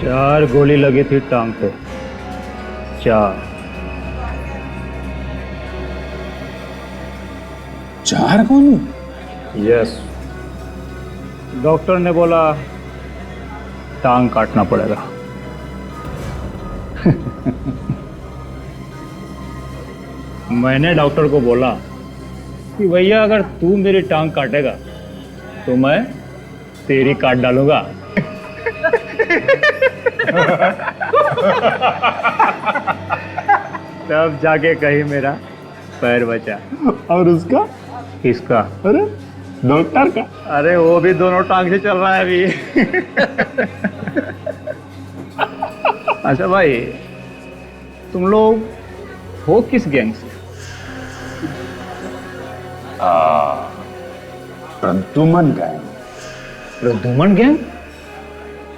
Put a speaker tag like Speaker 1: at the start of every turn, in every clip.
Speaker 1: 4 गोली लगी थी टांग पे। 4।
Speaker 2: 4 गोली?
Speaker 1: यस। डॉक्टर ने बोला टांग काटना पड़ेगा। मैंने डॉक्टर को बोला कि भैया अगर तू मेरी टांग काटेगा तो मैं तेरी काट डालूंगा। तब जाके कहीं मेरा पैर बचा।
Speaker 2: और उसका?
Speaker 1: किसका?
Speaker 2: अरे डॉक्टर का।
Speaker 1: अरे वो भी दोनों टांग से चल रहा है अभी। अच्छा भाई, तुम लोग हो किस गैंग से?
Speaker 2: प्रद्युमन गैंग।
Speaker 1: प्रद्युमन गैंग?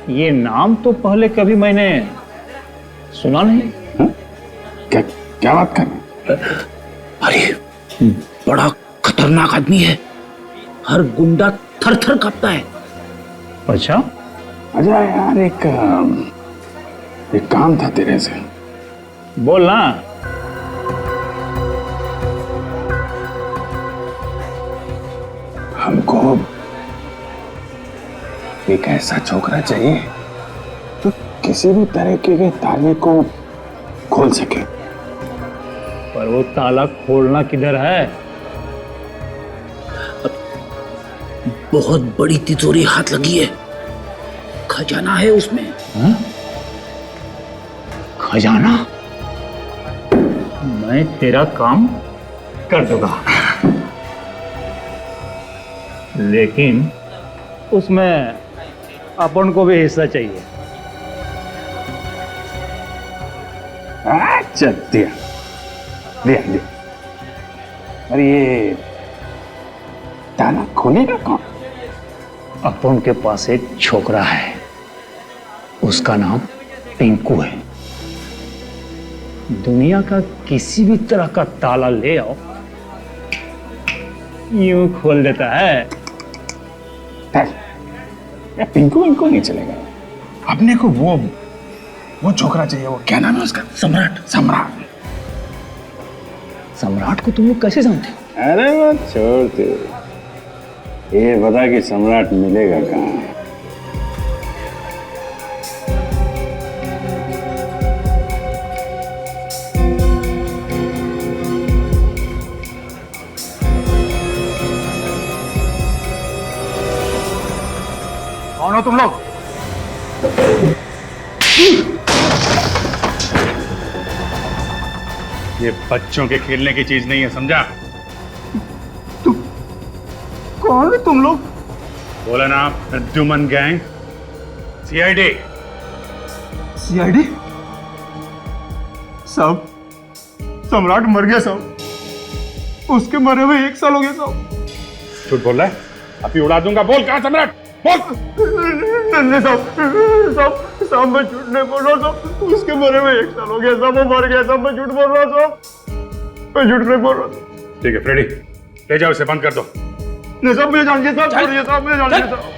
Speaker 1: ये नाम तो पहले कभी मैंने सुना नहीं।
Speaker 2: हा? क्या बात कर रहे हैं?
Speaker 3: अरे बड़ा खतरनाक आदमी है, हर गुंडा थर थर कांपता है।
Speaker 1: अच्छा?
Speaker 2: अच्छा यार, एक काम था तेरे से।
Speaker 1: बोल ना।
Speaker 2: हमको एक ऐसा छोकरा चाहिए जो किसी भी तरीके के ताले को खोल सके।
Speaker 1: पर वो ताला खोलना किधर है?
Speaker 3: बहुत बड़ी तिजोरी हाथ लगी है, खजाना है उसमें।
Speaker 1: हा? खजाना? मैं तेरा काम कर दूंगा, लेकिन उसमें अपन को भी हिस्सा चाहिए।
Speaker 2: अच्छा दिया दिया दिया। अरे ये ताला खोलेगा कौन?
Speaker 1: अपन के पास एक छोकरा है, उसका नाम पिंकू है। दुनिया का किसी भी तरह का ताला ले आओ, यूं खोल देता है।
Speaker 2: पिंकू इनको नहीं चलेगा। अपने को वो छोकरा चाहिए। वो क्या नाम है उसका?
Speaker 3: सम्राट।
Speaker 2: सम्राट।
Speaker 1: सम्राट को तुम लोग कैसे जानते हो?
Speaker 2: अरे वो छोड़ दे, ये बता कि सम्राट मिलेगा कहाँ?
Speaker 1: कौन हो तुम लोग?
Speaker 4: ये बच्चों के खेलने की चीज नहीं है, समझा?
Speaker 2: कौन है तुम लोग?
Speaker 4: बोला ना, प्रद्युमन गैंग, सीआईडी।
Speaker 2: सीआईडी? साहब, सम्राट मर गया साहब। उसके मरे हुए 1 साल हो गया साहब।
Speaker 4: झूठ बोल रहा है? अभी उड़ा दूंगा। बोल कहाँ सम्राट, बोल।
Speaker 2: नहीं साहब मैं झूठ नहीं बोल रहा साहब। उसके मरे हुए 1 साल हो गया साहब। वो मर गया साहब। मैं झूठ बोल रहा साहब। मैं झूठ नहीं बोल रहा।
Speaker 4: ठीक है फ्रेडी, ले जाओ, इसे बंद कर दो।
Speaker 2: नहीं साहब, मुझे जान साहब, छोड़िए साहब, मुझे जान साहब।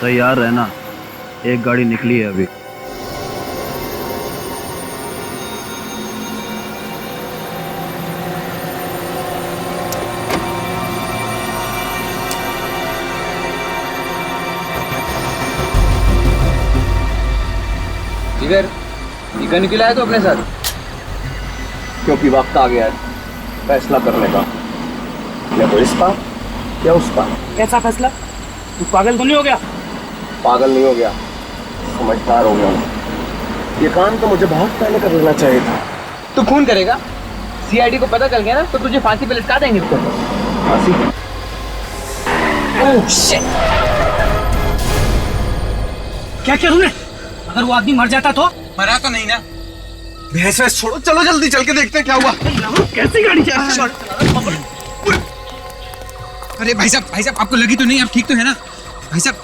Speaker 5: तैयार रहना, एक गाड़ी निकली है अभी।
Speaker 6: जिगर, टीका निकला है तो अपने साथ, क्योंकि वक्त आ गया है फैसला करने का, या तो इसका या उसका।
Speaker 7: कैसा फैसला? तू पागल तो नहीं हो गया?
Speaker 6: पागल नहीं हो गया, समझदार हो गया हूँ। ये काम तो मुझे बहुत पहले कर लेना चाहिए था।
Speaker 7: तू खून करेगा? सीआईडी को पता चल गया ना तो तुझे फांसी पे लटका देंगे।
Speaker 6: फांसी?
Speaker 7: Oh shit! क्या किया तूने? अगर वो आदमी मर जाता तो?
Speaker 8: मरा तो नहीं ना। भैंस वैस छोड़ो, चलो जल्दी चल के देखते हैं क्या हुआ।
Speaker 7: कैसी गाड़ी चला?
Speaker 8: अरे भाई साहब आपको लगी तो नहीं? आप ठीक तो है ना? भाई साहब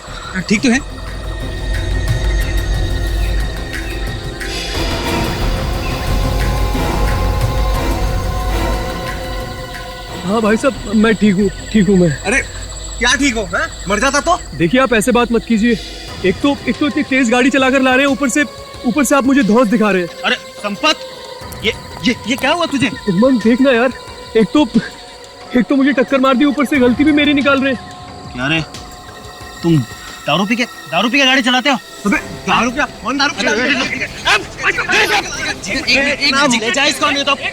Speaker 8: ठीक तो है?
Speaker 9: हाँ भाई साहब मैं ठीक हूँ मैं।
Speaker 8: अरे क्या ठीक हो है? मर जाता तो?
Speaker 9: देखिए आप ऐसे बात मत कीजिए। एक तो इतनी तेज गाड़ी चलाकर ला रहे हैं, ऊपर से आप मुझे धौंस दिखा रहे हैं।
Speaker 8: अरे संपत ये क्या हुआ तुझे?
Speaker 9: मन देखना यार, एक तो मुझे टक्कर मार दी, ऊपर से गलती भी मेरी निकाल रहे हैं।
Speaker 8: क्या रे तुम दारू पी के गाड़ी चलाते हो? अबे दारू क्या? कौन दारू पीता है?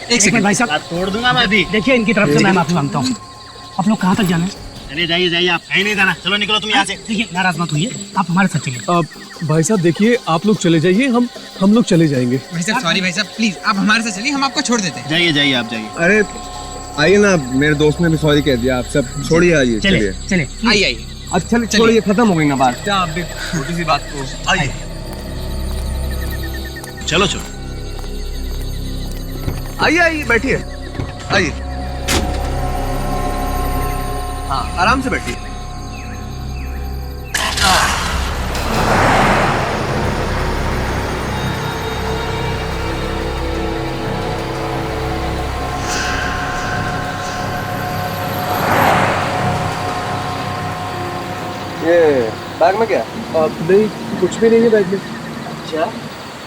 Speaker 8: एक सेकंड भाई साहब, तोड़ दूंगा मैं अभी।
Speaker 3: देखिए इनकी तरफ से मैं माफी मांगता हूँ। आप लोग कहाँ तक जाना है?
Speaker 8: अरे जाइए आप कहीं नहीं जाना, चलो निकलो तुम यहाँ से।
Speaker 3: देखिए नाराज मत होइए, आप हमारे साथ चलिए।
Speaker 9: भाई साहब देखिए, आप लोग चले जाइए, हम लोग चले जाएंगे।
Speaker 10: भाई साहब सॉरी भाई साहब, प्लीज आप हमारे साथ चलिए, हम आपको छोड़ देते हैं।
Speaker 8: जाइए आप जाइए।
Speaker 2: अरे आइए ना, मेरे दोस्त ने भी सॉरी कह दिया, आप सब छोड़िए, आइए
Speaker 3: चले
Speaker 10: आइए
Speaker 2: अच्छा छोड़िए, खत्म हो गई ना बात।
Speaker 10: क्या आप भी छोटी सी बात को
Speaker 8: आइए चलो
Speaker 2: आइए बैठिए, आइए। हाँ आराम से बैठिए। ये बैग में क्या?
Speaker 9: नहीं कुछ भी नहीं है बैग में।
Speaker 2: अच्छा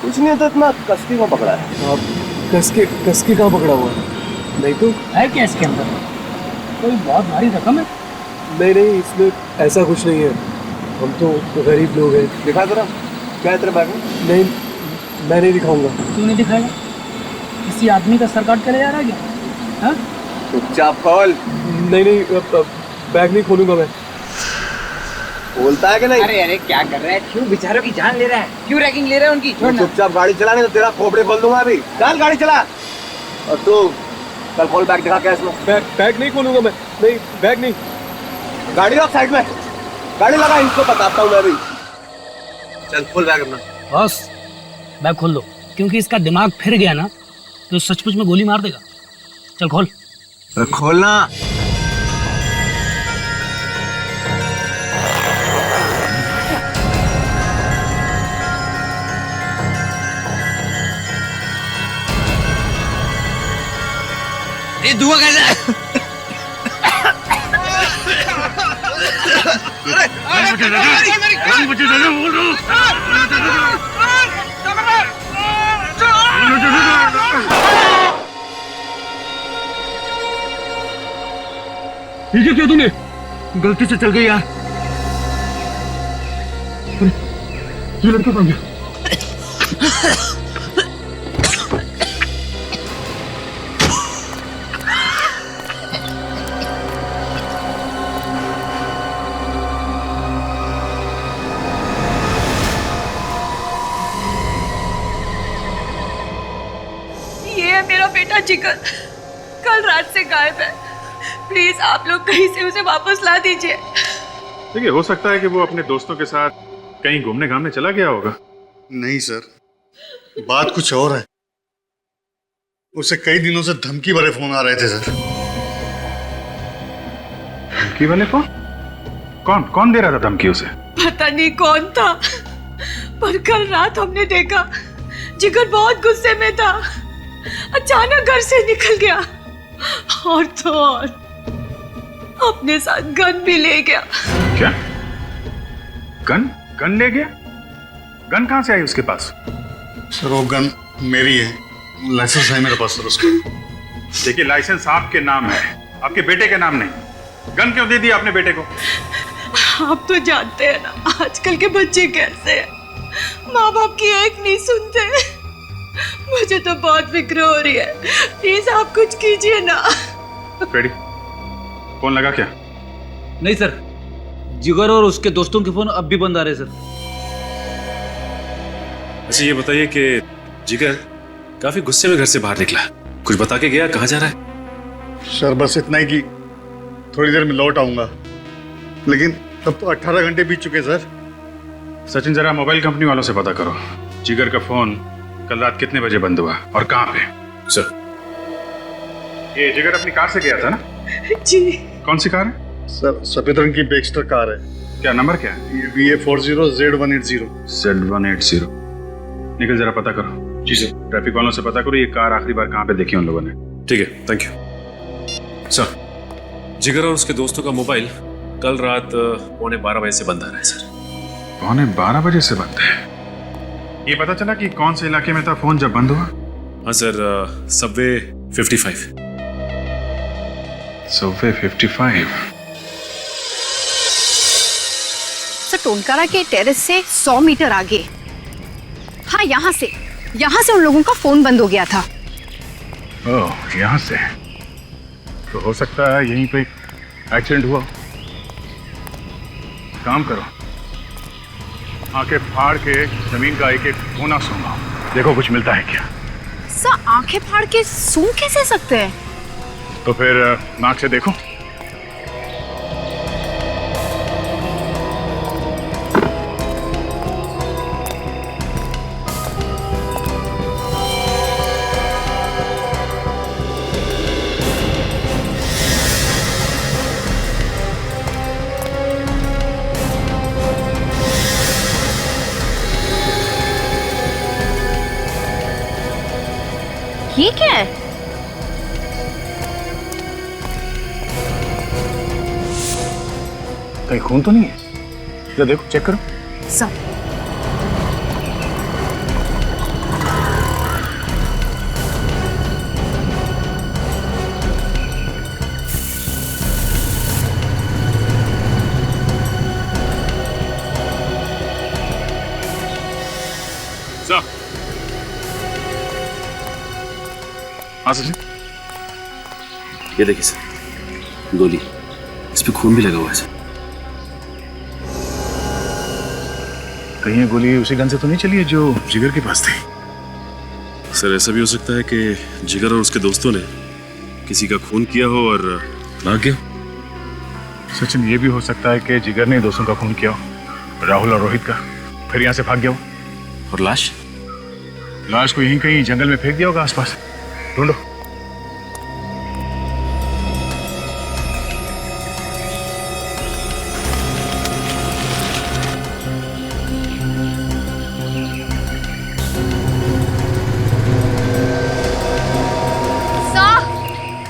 Speaker 2: कुछ नहीं है तो इतना कसती में पकड़ा है?
Speaker 9: कस के कहाँ पकड़ा हुआ है? नहीं तो
Speaker 3: है क्या इसके अंदर? कोई बहुत भारी रकम है?
Speaker 9: नहीं इसमें ऐसा कुछ नहीं है, हम तो गरीब लोग हैं।
Speaker 2: दिखा जरा, क्या है तेरे बैग में?
Speaker 9: नहीं मैं नहीं दिखाऊंगा।
Speaker 3: क्यों नहीं दिखाएगा? किसी आदमी का सर काट के ले जा रहा है क्या? हाँ?
Speaker 2: चुपचाप खोल।
Speaker 9: नहीं बैग नहीं खोलूंगा मैं।
Speaker 2: बोलता है कि नहीं?
Speaker 7: अरे क्या कर रहा है? क्यों बेचारों की जान ले रहा है? क्यों रैगिंग ले रहा है उनकी? छोड़ ना।
Speaker 2: चुपचाप गाड़ी चला, नहीं तो तेरा खोपड़े खोल दूंगा अभी। चल गाड़ी चला। और तू कल खोल बैग, दिखा क्या इसमें।
Speaker 9: बैग नहीं खोलूंगा मैं। नहीं बैग नहीं।
Speaker 2: गाड़ी रख साइड में, गाड़ी लगा, इनको बताता हूँ मैं अभी। चल खोल बैग अपना।
Speaker 3: बॉस बैग खोल दो, क्योंकि इसका दिमाग फिर गया ना तो सचमुच में गोली मार देगा। चल खोल।
Speaker 2: खोलना।
Speaker 10: ये धुआं कैसा है?
Speaker 9: ये क्या तूने?
Speaker 8: गलती से चल गई यार।
Speaker 9: ये लड़का कहाँ गया?
Speaker 11: ये है मेरा बेटा जिगर, कल रात से गायब है। प्लीज आप लोग कहीं से उसे वापस ला दीजिए।
Speaker 4: देखिए हो सकता है कि वो अपने दोस्तों के साथ कहीं घूमने घामने चला गया होगा।
Speaker 12: नहीं सर, बात कुछ और है। उसे कई दिनों से धमकी भरे फोन आ रहे थे सर।
Speaker 4: धमकी वाले फोन? कौन दे रहा था धमकी उसे?
Speaker 11: पता नहीं कौन था, पर कल रात हमने देखा जिगर बहुत गुस्से में था। अचानक घर से निकल गया और तो और अपने साथ गन भी ले गया।
Speaker 4: क्या? गन ले गया? गन कहां से आई उसके पास?
Speaker 12: सर वो गन मेरी है, लाइसेंस है मेरे पास सर उसका।
Speaker 4: देखिए लाइसेंस आपके नाम है, आपके बेटे के नाम नहीं। गन क्यों दे दिया आपने बेटे को?
Speaker 11: आप तो जानते हैं ना आजकल के बच्चे कैसे हैं, माँ बाप की एक नहीं सुनते। मुझे तो बहुत फिक्र हो रही है, प्लीज आप कुछ कीजिए ना।
Speaker 4: फ्रेडी, फोन लगा क्या?
Speaker 5: नहीं सर, जिगर और उसके दोस्तों के फोन अब भी बंद आ रहे सर।
Speaker 13: अच्छा ये बताइए कि जिगर काफी गुस्से में घर से बाहर निकला, कुछ बता के गया? कहाँ जा रहा है?
Speaker 12: सर बस इतना ही कि थोड़ी देर में लौट आऊंगा, लेकिन तब तो 18 घंटे बीत चुके सर।
Speaker 4: सचिन जरा मोबाइल कंपनी वालों से पता करो, जिगर का फोन कल रात कितने बजे बंद हुआ और कहाँ पे?
Speaker 13: सर
Speaker 4: ये जिगर अपनी कार से गया था ना?
Speaker 11: जी।
Speaker 4: कौन सी कार है?
Speaker 12: सर सफेद रंग की बेक्स्टर कार है।
Speaker 4: क्या नंबर क्या है?
Speaker 12: VA40 Z180।
Speaker 4: Z180। निकल जरा पता करो।
Speaker 13: जी सर।
Speaker 4: ट्रैफिक वालों से पता करो ये कार आखिरी बार कहाँ पे देखी उन लोगों ने।
Speaker 13: ठीक है, थैंक यू सर। जिगर और उसके दोस्तों का मोबाइल कल रात 11:15 बजे से बंद आ रहा है सर।
Speaker 4: 11:15 बजे से बंद है? ये पता चला कि कौन से इलाके में था फोन जब बंद हुआ?
Speaker 13: हाँ सर, सबवे 55।
Speaker 4: सबवे 55।
Speaker 14: सर टोनकारा के टेरेस से 100 मीटर आगे, हाँ यहाँ से उन लोगों का फोन बंद हो गया था।
Speaker 4: ओह, यहाँ से तो हो सकता है यहीं पे एक्सीडेंट हुआ। काम करो, आंखें फाड़ के जमीन का एक एक कोना सूंघो, देखो कुछ मिलता है क्या।
Speaker 14: सर आंखें फाड़ के सूंघ कैसे सकते हैं?
Speaker 4: तो फिर नाक से देखो।
Speaker 14: ये क्या है?
Speaker 4: कहीं खून तो नहीं है? जरा देखो, चेक करो।
Speaker 14: सब
Speaker 4: हाँ सचिन,
Speaker 13: ये देखिए सर, गोली, इस पे खून भी लगा हुआ है सर।
Speaker 4: कहीं ये गोली उसी गन से तो नहीं चली है जो जिगर के पास थी?
Speaker 13: सर ऐसा भी हो सकता है कि जिगर और उसके दोस्तों ने किसी का खून किया हो और भाग गया।
Speaker 4: सचिन, ये भी हो सकता है कि जिगर ने दोस्तों का खून किया हो, राहुल और रोहित का, फिर यहाँ से भाग गया हो।
Speaker 13: और लाश
Speaker 4: को यहीं कहीं जंगल में फेंक दिया होगा आसपास, ढूंढो।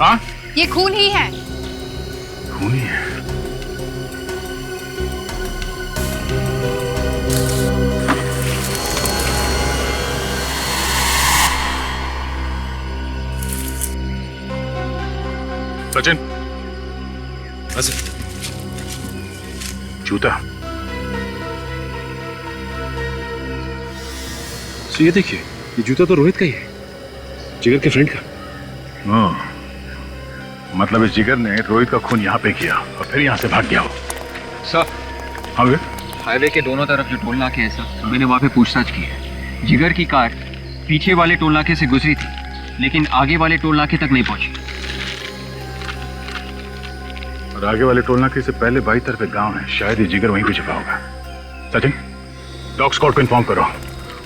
Speaker 4: हाँ,
Speaker 14: ये खून ही है।
Speaker 4: खून ही है? सचिन, जूता।
Speaker 13: तो ये देखिए, ये जूता तो रोहित का ही है, जिगर के फ्रेंड का।
Speaker 4: मतलब इस जिगर ने रोहित का खून यहाँ पे किया और फिर यहाँ से भाग गया हो।
Speaker 6: सर,
Speaker 4: हाँ वे?
Speaker 6: हाईवे के दोनों तरफ जो टोल नाके हैं सर, मैंने वहाँ पे पूछताछ की है। जिगर की कार पीछे वाले टोल नाके से गुजरी थी, लेकिन आगे वाले टोल नाके तक नहीं पहुंची।
Speaker 4: और आगे वाले टोल नाके से पहले बाई तरफ एक गांव है, शायद ये जिगर वहीं पे छिपा होगा। सचिन, डॉग स्क्वाड को इन्फॉर्म करो,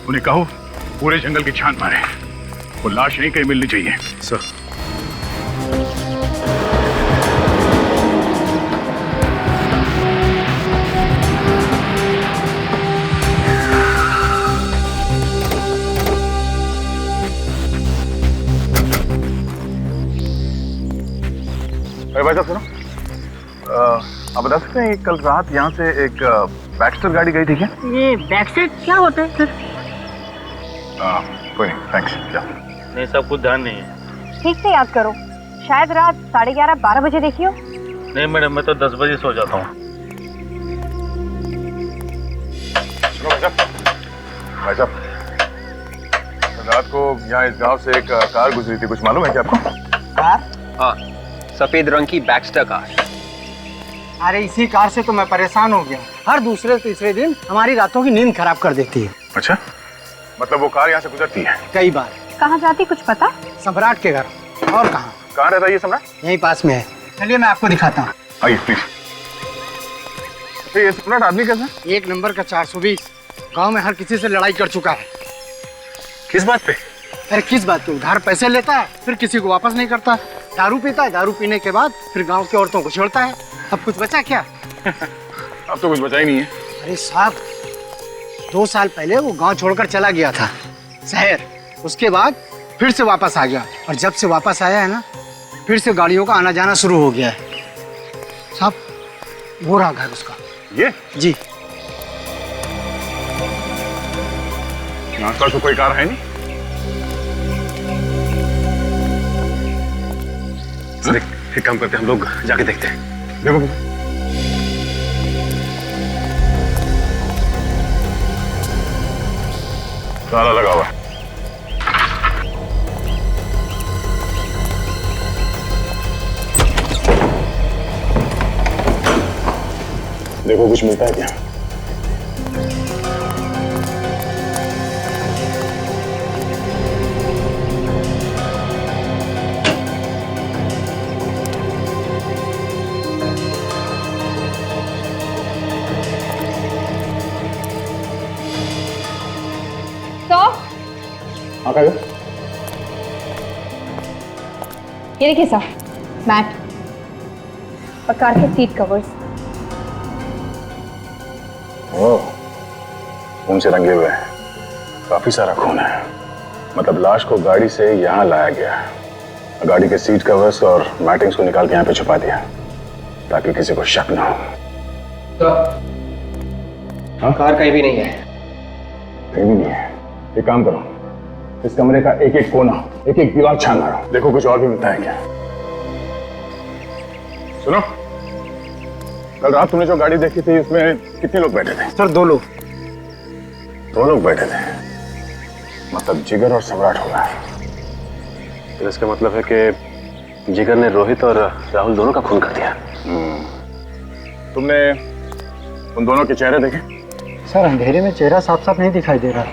Speaker 4: उन्हें कहो पूरे जंगल की छान मारे, वो लाश यहीं कहीं मिलनी चाहिए।
Speaker 13: सर।
Speaker 4: अरे भाई साहब सुनो, आप बता सकते हैं कल रात यहाँ से एक बैक्स्टर गाड़ी गई थी क्या?
Speaker 15: ये बैक्स्टर क्या होता है सर?
Speaker 4: कोई नहीं, थैंक्स। क्या?
Speaker 1: नहीं, सब कुछ ध्यान नहीं है।
Speaker 15: ठीक से याद करो, शायद रात 11:30-12 बजे देखी हो।
Speaker 1: नहीं मैडम, मैं तो 10 बजे सो जाता हूँ।
Speaker 4: सुनो भाई साहब, रात को यहाँ इस गांव से एक कार गुजरी थी, कुछ मालूम है क्या आपको?
Speaker 6: कार? हाँ, सफेद रंग की बैक्स्टर कार।
Speaker 8: अरे इसी कार से तो मैं परेशान हो गया, हर दूसरे तीसरे दिन हमारी रातों की नींद खराब कर देती है।
Speaker 4: अच्छा, मतलब वो कार यहाँ से गुजरती है?
Speaker 8: कई बार।
Speaker 15: कहाँ जाती कुछ पता?
Speaker 8: सम्राट के घर। और कहाँ?
Speaker 4: कहाँ रहता है ये सम्राट?
Speaker 8: यहीं पास में है, चलिए मैं आपको दिखाता हूँ।
Speaker 4: आइए प्लीज। ये सम्राट आदमी कैसा?
Speaker 8: एक नंबर का 420, गांव में हर किसी से लड़ाई कर चुका है।
Speaker 4: किस बात पे?
Speaker 8: अरे किस बात पे? उधार पैसे लेता है, फिर किसी को वापस नहीं करता, दारू पीता है, दारू पीने के बाद फिर गांव की औरतों को छोड़ता है। अब कुछ बचा क्या?
Speaker 4: अब तो कुछ बचा ही नहीं है।
Speaker 8: अरे साहब, 2 साल पहले वो गांव छोड़कर चला गया था शहर, उसके बाद फिर से वापस आ गया, और जब से वापस आया है ना, फिर से गाड़ियों का आना जाना शुरू हो गया है। साहब वो रहा घर उसका।
Speaker 4: ये
Speaker 8: जी।
Speaker 4: आसपास तो कोई कार है नहीं।
Speaker 13: सर एक काम करते हैं, हम लोग जाके देखते हैं।
Speaker 4: देखो ताला लगा हुआ। देखो कुछ मिलता है क्या?
Speaker 15: तो ये देखिए साहब, मैट और कार के सीट कवर्स।
Speaker 4: ओह, खून से रंगे हुए हैं। काफी सारा खून है। मतलब लाश को गाड़ी से यहाँ लाया गया, गाड़ी के सीट कवर्स और मैटिंग्स को निकाल के यहाँ पे छुपा दिया ताकि किसी को शक ना हो।
Speaker 6: तो कार कहीं भी नहीं है।
Speaker 4: कहीं भी नहीं है। एक काम करो, इस कमरे का एक एक कोना, एक एक दीवार छान मारो, देखो कुछ और भी मिलता है क्या। सुनो, कल रात तुमने जो गाड़ी देखी थी उसमें कितने लोग बैठे थे?
Speaker 8: सर 2 लोग।
Speaker 4: 2 लोग बैठे थे, मतलब जिगर और सम्राट होगा।
Speaker 13: तो इसका मतलब है कि जिगर ने रोहित और राहुल दोनों का खून कर दिया।
Speaker 4: तुमने उन दोनों के चेहरे देखे?
Speaker 8: सर अंधेरे में चेहरा साफ साफ नहीं दिखाई दे रहा।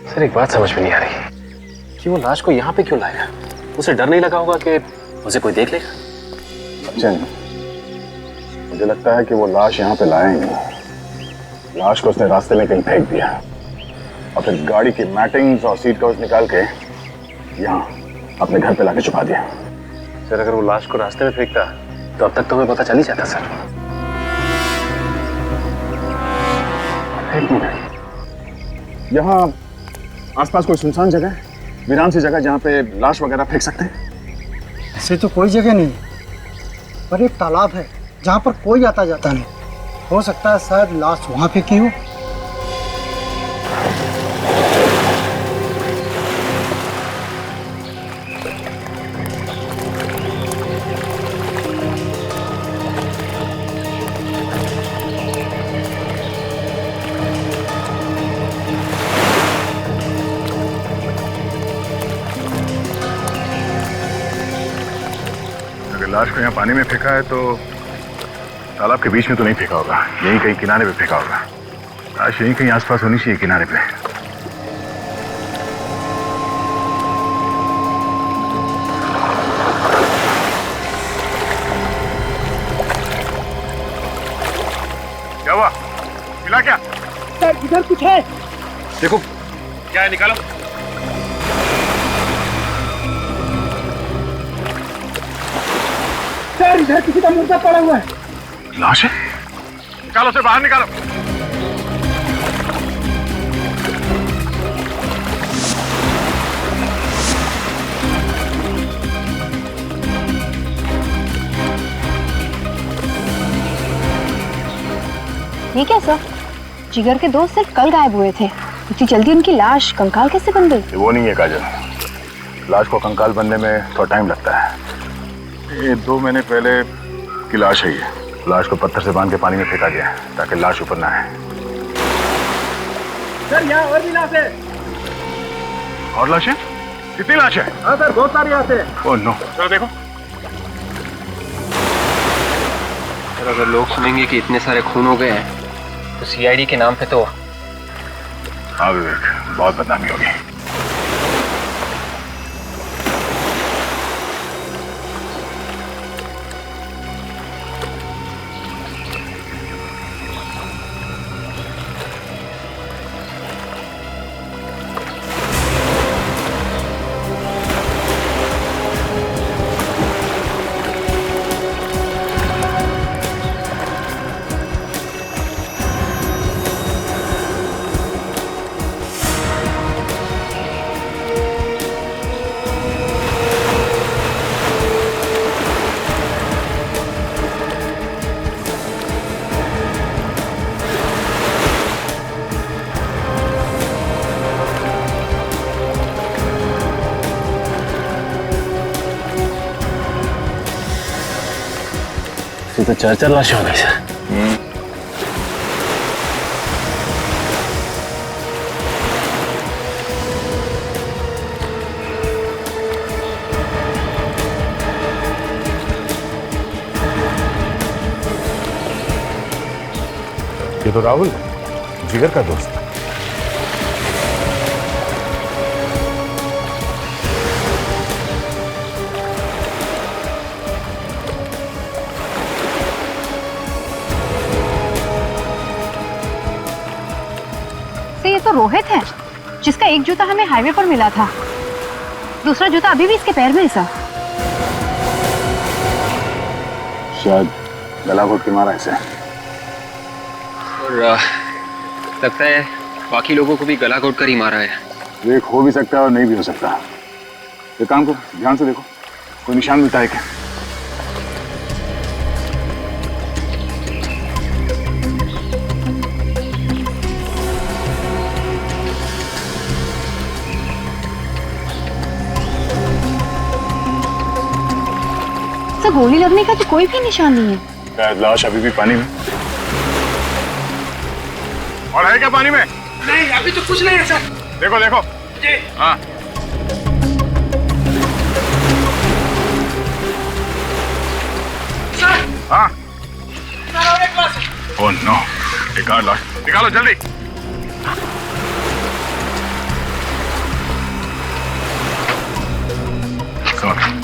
Speaker 13: सर एक बात समझ में नहीं आ रही कि वो लाश को यहाँ पे क्यों लाया। उसे डर नहीं लगा होगा कि उसे कोई देख लेगा?
Speaker 4: सचिन, मुझे लगता है कि वो लाश यहाँ पे लाया ही नहीं। लाश को उसने रास्ते में कहीं फेंक दिया और फिर गाड़ी की मैटिंग्स और सीट कवर्स निकाल के यहाँ अपने घर पे लाके छुपा दिया।
Speaker 13: सर अगर वो लाश को रास्ते में फेंकता तो अब तक तो हमें पता चल ही जाता। सर
Speaker 4: एक मिनट, यहाँ आसपास कोई सुनसान जगह है, वीरान सी जगह जहाँ पे लाश वगैरह फेंक सकते हैं?
Speaker 8: ऐसे तो कोई जगह नहीं, पर एक तालाब है जहाँ पर कोई आता जाता नहीं। हो सकता है शायद लाश वहाँ फेंकी हो।
Speaker 4: लाश को यहाँ पानी में फेंका है तो तालाब के बीच में तो नहीं फेंका होगा, यहीं कहीं किनारे पे फेंका होगा। लाश यहीं कहीं आसपास होनी चाहिए किनारे पे। क्या हुआ? मिला क्या?
Speaker 8: सर इधर कुछ है।
Speaker 13: देखो क्या है, निकालो।
Speaker 8: सर इधर किसी का मुर्दा पड़ा हुआ है।
Speaker 4: लाश है? निकालो उसे बाहर निकालो।
Speaker 15: ये क्या सर? जिगर के दोस्त सिर्फ कल गायब हुए थे, इतनी जल्दी उनकी लाश कंकाल कैसे बन गई?
Speaker 4: वो नहीं है काजल, लाश को कंकाल बनने में थोड़ा टाइम लगता है। ये 2 महीने पहले की लाश है। ये लाश को पत्थर से बांध के पानी में फेंका गया ताकि लाश ऊपर ना आए।
Speaker 8: सर यहाँ और भी लाश है।
Speaker 4: और लाश है? कितनी लाश है?
Speaker 8: हाँ सर बहुत सारी लाश है।
Speaker 4: ओह नो, चलो देखो।
Speaker 6: सर अगर लोग सुनेंगे कि इतने सारे खून हो गए हैं तो सीआईडी के नाम पे तो।
Speaker 4: हाँ विवेक, बहुत बदनामी होगी।
Speaker 13: तो 4 लाशें हो गई सर।
Speaker 4: ये तो राहुल जिगर का दोस्त है।
Speaker 15: ये तो रोहित है, जिसका एक जूता हमें हाईवे पर मिला था, दूसरा जूता अभी भी इसके पैर में है सर।
Speaker 4: शायद गला घोट के मारा इसे।
Speaker 6: और लगता है बाकी लोगों को भी गला घोट कर ही मारा है।
Speaker 4: देख, हो भी सकता है और नहीं भी हो सकता। एक काम करो, ध्यान से देखो, कोई निशान मिलता है क्या?
Speaker 15: सर गोली लगने का तो कोई भी निशान नहीं है।
Speaker 4: शायद लाश अभी भी पानी में। और है क्या पानी में?
Speaker 10: नहीं, अभी तो कुछ नहीं है सर।
Speaker 4: देखो देखो।
Speaker 10: जी।
Speaker 4: हाँ।
Speaker 10: सर।
Speaker 4: हाँ।
Speaker 10: सर और एक लाश।
Speaker 4: ओह नो, एक और लाश। निकालो जल्दी। सॉरी।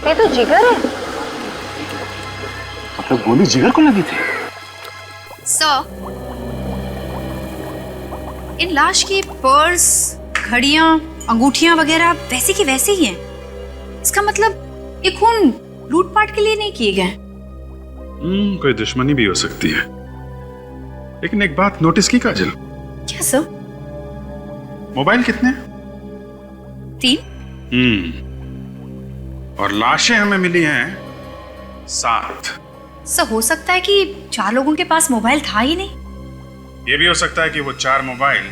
Speaker 15: ये तो जिगर है।
Speaker 13: मतलब गोली जिगर को लगी थी?
Speaker 14: सर, इन लाश की पर्स, घड़ियां, अंगूठियां वगैरह वैसी की वैसी ही हैं। इसका मतलब ये खून लूटपाट के लिए नहीं किए गए।
Speaker 4: कोई दुश्मनी भी हो सकती है। लेकिन एक बात नोटिस की काजल?
Speaker 14: क्या सर?
Speaker 4: मोबाइल कितने?
Speaker 14: 3।
Speaker 4: और लाशें हमें मिली हैं 7।
Speaker 14: सर हो सकता है कि 4 लोगों के पास मोबाइल था ही नहीं।
Speaker 4: ये भी हो सकता है कि वो 4 मोबाइल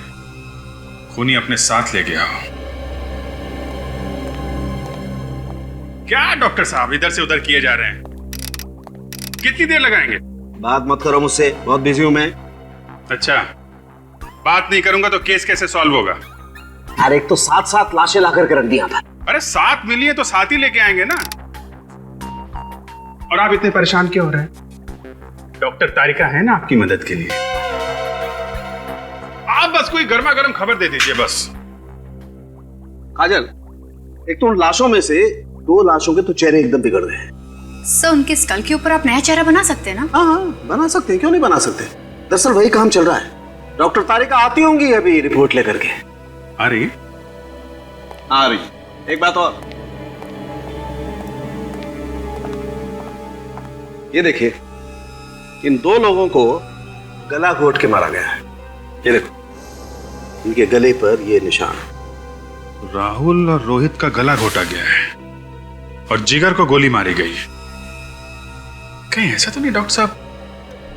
Speaker 4: खूनी अपने साथ ले गया हो। क्या डॉक्टर साहब इधर से उधर किए जा रहे हैं? कितनी देर लगाएंगे?
Speaker 16: बात मत करो मुझसे, बहुत बिजी हूं मैं।
Speaker 4: अच्छा, बात नहीं करूंगा तो केस कैसे सॉल्व होगा?
Speaker 16: अरे एक तो 7 लाशें ला करके रख दी यहाँ पर।
Speaker 4: अरे 7 मिली है तो 7 ही लेके आएंगे ना। और आप इतने परेशान क्यों हो रहे हैं? डॉक्टर तारिका है ना आपकी मदद के लिए। आप बस कोई गर्मा गर्म खबर दे दीजिए बस।
Speaker 16: काजल, एक तो उन लाशों में से 2 लाशों के तो चेहरे एकदम बिगड़ गए हैं।
Speaker 14: सर उनके स्कल के ऊपर आप नया चेहरा बना सकते हैं ना?
Speaker 16: हाँ, बना सकते हैं, क्यों नहीं बना सकते। दरअसल वही काम चल रहा है। डॉक्टर तारिका आती होंगी अभी रिपोर्ट लेकर के।
Speaker 4: आ रही?
Speaker 16: आ रही। एक बात और, ये देखिए, इन 2 लोगों को गला घोट के मारा गया है। ये देखो, इनके गले पर ये निशान।
Speaker 4: राहुल और रोहित का गला घोटा गया है और जिगर को गोली मारी गई है। कहीं ऐसा तो नहीं डॉक्टर साहब,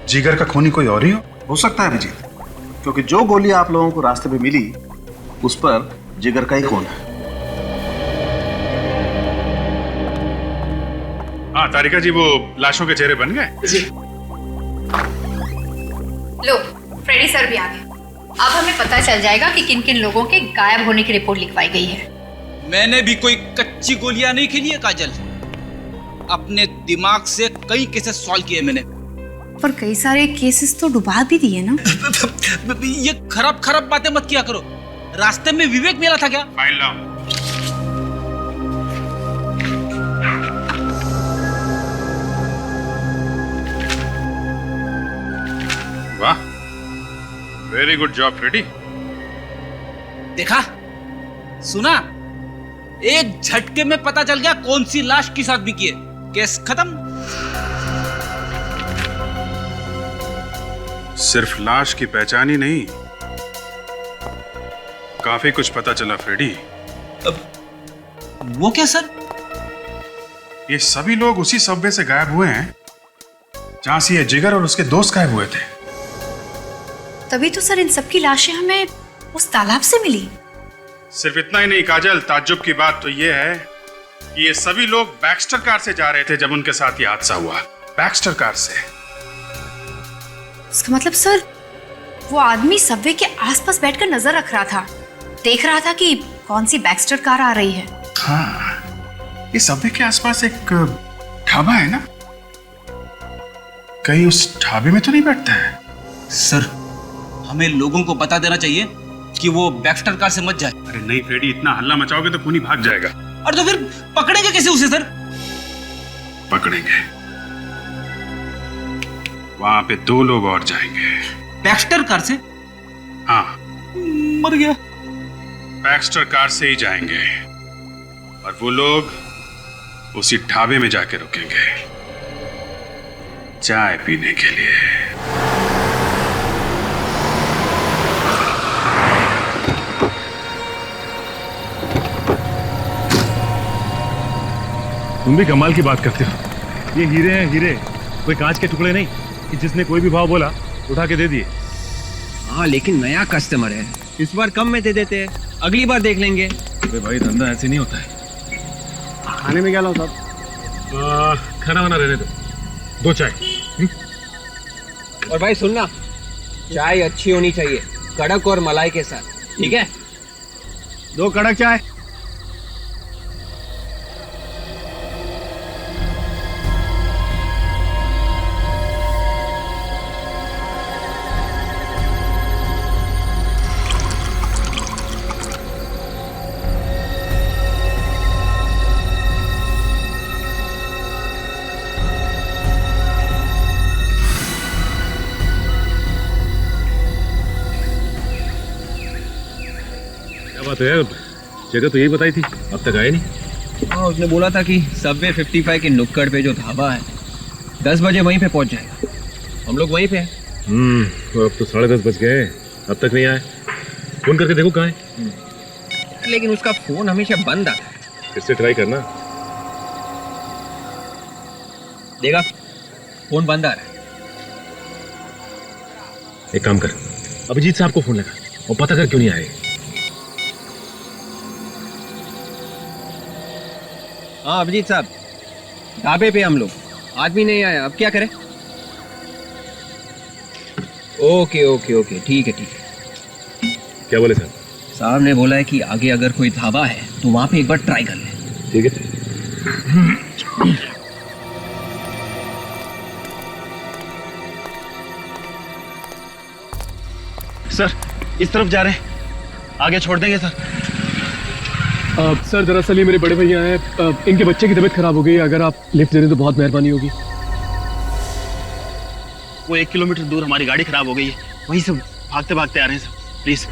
Speaker 4: जिगर का खूनी कोई और ही हो
Speaker 16: सकता है अभिजीत, क्योंकि जो गोली आप लोगों को रास्ते पे मिली उस पर जिगर का ही खून है।
Speaker 4: हाँ तारिका जी, वो लाशों के चेहरे बन गए जी।
Speaker 14: लो, फ्रेडी सर भी आ गए। अब हमें पता चल जाएगा कि किन किन लोगों के गायब होने की रिपोर्ट लिखवाई गई है।
Speaker 5: मैंने भी कोई कच्ची गोलियां नहीं खेली है काजल। अपने दिमाग से कई केसेस सॉल्व किए मैंने।
Speaker 14: पर कई सारे केसेस तो डुबा भी दिए ना।
Speaker 5: ये खराब खराब बातें मत किया करो। रास्ते में विवेक मिला था क्या?
Speaker 4: फाइल लाओ। वाह, वेरी गुड जॉब फ्रेडी।
Speaker 5: देखा, सुना, एक झटके में पता चल गया कौन सी लाश किस आदमी की है। केस खत्म।
Speaker 4: सिर्फ लाश की पहचान ही नहीं, काफी कुछ पता चला फ्रेडी।
Speaker 5: वो क्या सर?
Speaker 4: ये सभी लोग उसी सबवे से गायब हुए हैं जहां से ये जिगर और उसके दोस्त गायब हुए थे।
Speaker 14: तभी तो सर इन सबकी लाशें हमें उस तालाब से मिली।
Speaker 4: सिर्फ इतना ही नहीं काजल, ताज्जुब की बात तो ये है कि ये सभी लोग बैक्स्टर कार से जा रहे थे जब उनके साथ ये हादसा हुआ। बैक्स्टर कार से।
Speaker 14: इसका मतलब सर वो आदमी सबवे के आसपास बैठकर नजर रख रहा था, देख रहा था कि कौन सी बैक्स्टर कार आ रही है।
Speaker 4: हाँ, इस सबवे के आसपास एक ढाबा है ना, कहीं उस ढाबे में तो नहीं बैठता है?
Speaker 5: सर हमें लोगों को बता देना चाहिए कि वो बैक्स्टर कार से मत जाए।
Speaker 4: अरे नहीं फ्रेडी, इतना हल्ला मचाओगे तो खूनी भाग जाएगा।
Speaker 5: और तो फिर पकड़ेंगे कैसे उसे सर?
Speaker 4: पकड़ेंगे, वहां पे 2 लोग और जाएंगे
Speaker 5: बैक्स्टर कार से।
Speaker 4: हाँ,
Speaker 5: मर गया।
Speaker 4: बैक्स्टर कार से ही जाएंगे और वो लोग उसी ढाबे में जाके रुकेंगे चाय पीने के लिए।
Speaker 17: तुम भी कमाल की बात करते हो। ये हीरे हैं हीरे, कोई कांच के टुकड़े नहीं कि जिसने कोई भी भाव बोला उठा के दे दिए।
Speaker 6: हाँ लेकिन नया कस्टमर है, इस बार कम में दे देते हैं, अगली बार देख लेंगे।
Speaker 17: अरे भाई धंधा ऐसे नहीं होता है।
Speaker 8: खाने में क्या लाऊं साहब?
Speaker 17: खाना वाना रहने दो, 2 चाय।
Speaker 6: और भाई सुनना, चाय अच्छी होनी चाहिए, कड़क और मलाई के साथ, ठीक है?
Speaker 8: 2 कड़क चाय।
Speaker 17: बात है यार, जगह तो यही बताई थी, अब तक आए नहीं।
Speaker 6: हाँ उसने बोला था कि सबवे 55 के नुक्कड़ पे जो ढाबा है 10 बजे वहीं पे पहुंच जाएगा। हम लोग वहीं पे हैं।
Speaker 17: तो अब तो 10:30 बज गए, अब तक नहीं आए। फोन करके देखो कहाँ है।
Speaker 6: लेकिन उसका फोन हमेशा बंद आता है।
Speaker 17: फिर से ट्राई करना।
Speaker 6: देखा, फोन बंद आ रहा है।
Speaker 17: एक काम कर, अभिजीत साहब को फोन लगा और पता कर क्यों नहीं आए।
Speaker 6: हाँ अभिजीत साहब, ढाबे पे हम लोग, आदमी नहीं आया, अब क्या करें? ओके ओके ओके, ठीक है ठीक है।
Speaker 17: क्या बोले साहब?
Speaker 6: साहब ने बोला है कि आगे अगर कोई ढाबा है तो वहां पे एक बार ट्राई कर ले।
Speaker 17: ठीक है।
Speaker 13: सर इस तरफ जा रहे हैं, आगे छोड़ देंगे सर।
Speaker 9: सर दरअसल ये मेरे बड़े भैया हैं, इनके बच्चे की तबीयत खराब हो गई, अगर आप लिफ्ट दे दें तो बहुत मेहरबानी होगी।
Speaker 13: वो 1 किलोमीटर दूर हमारी गाड़ी खराब हो गई है, वहीं से भागते भागते आ रहे हैं सर, प्लीज।